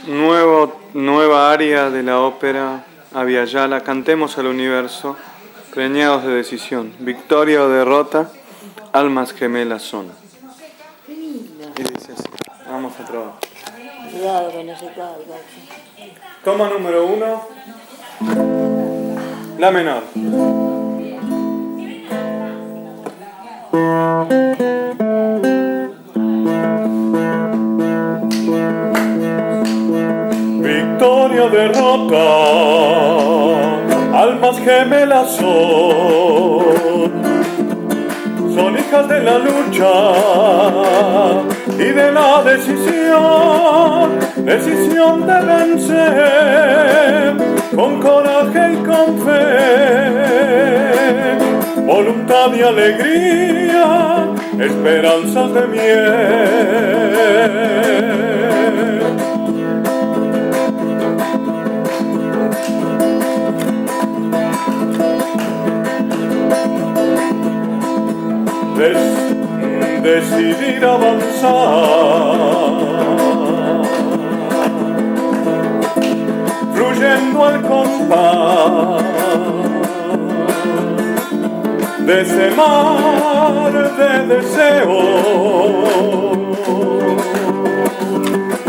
Nueva aria de la ópera Aviala, cantemos al universo, preñados de decisión, victoria o derrota, almas gemelas son. Qué lindo. Y dice así, vamos a probar. Cuidado que no se caiga. Toma número 1, la menor. Victoria o derrota, almas gemelas son hijas de la lucha y de la decisión de vencer con coraje y con fe, voluntad y alegría, esperanzas de miel. Decidir avanzar, fluyendo al compás de ese mar de deseo,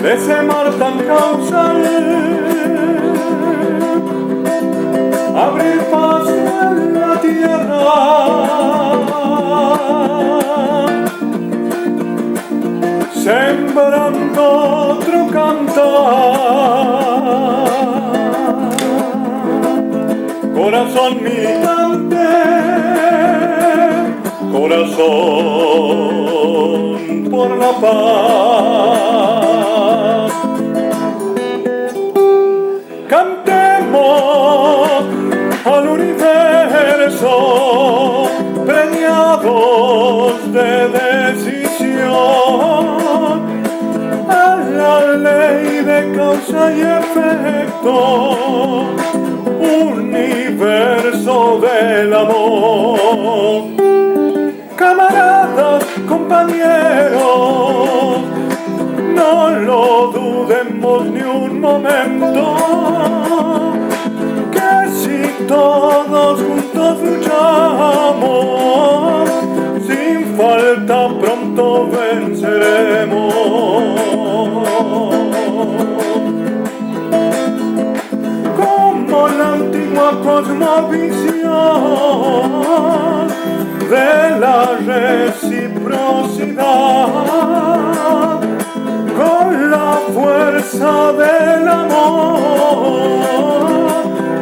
de ese mar tan causal, abrir paso en la tierra, sembrando otro cantar, corazón militante, corazón por la paz. Cantemos al universo, preñados de decisión, a la ley de causa y efecto, universo del amor. Camaradas, compañeros, no lo dudemos ni un momento, que si todos juntos luchamos, sin falta pronto venceremos. Como la antigua cosmovisión de la reciprocidad, con la fuerza del amor,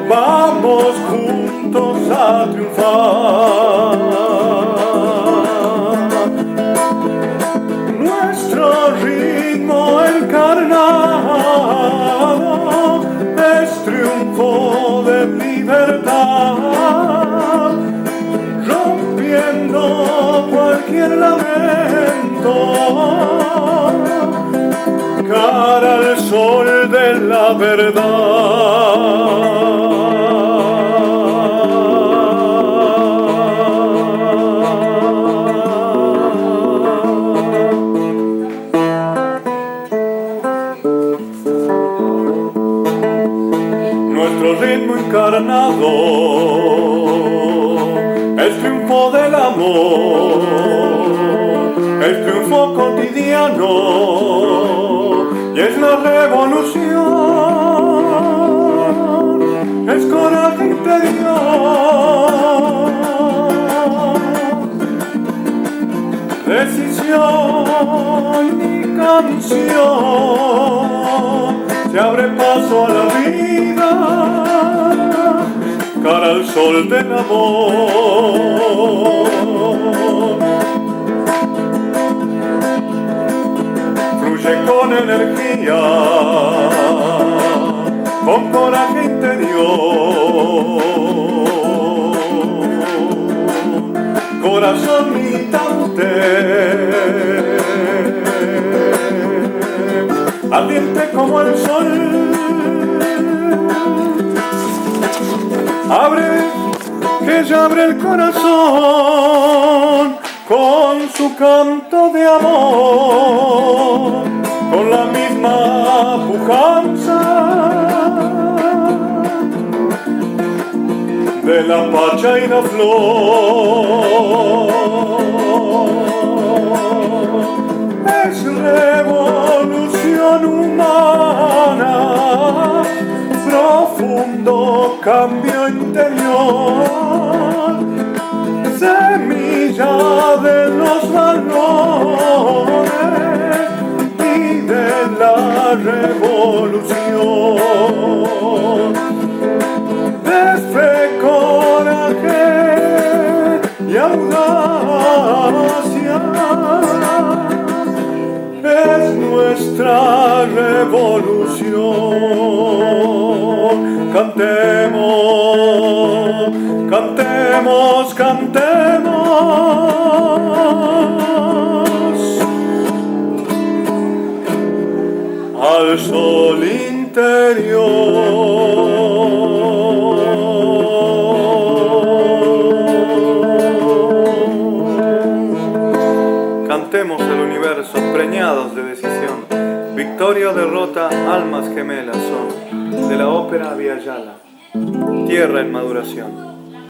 vamos juntos a triunfar. Nuestro ritmo encarnado es triunfo de libertad, rompiendo cualquier lamento, cara al sol de la verdad. Nuestro ritmo encarnado es triunfo del amor, es triunfo cotidiano y es la revolución, es coraje interior, decisión y canción, se abre paso a la vida, cara al sol del amor. Fluye con energía, con coraje interior, corazón militante, ardiente como el sol, que ya abre el corazón con su canto de amor, con la misma misma pujanza de la pacha y la flor. Es revolución humana, profundo cambio interior, semilla de los valores y de la revolución. De fe, coraje y audacia es nuestra revolución. Cantemos, cantemos, cantemos al sol interior. Cantemos el universo preñados de decisión. Victoria o derrota, almas gemelas son. De la ópera Via Yala. Tierra en maduración.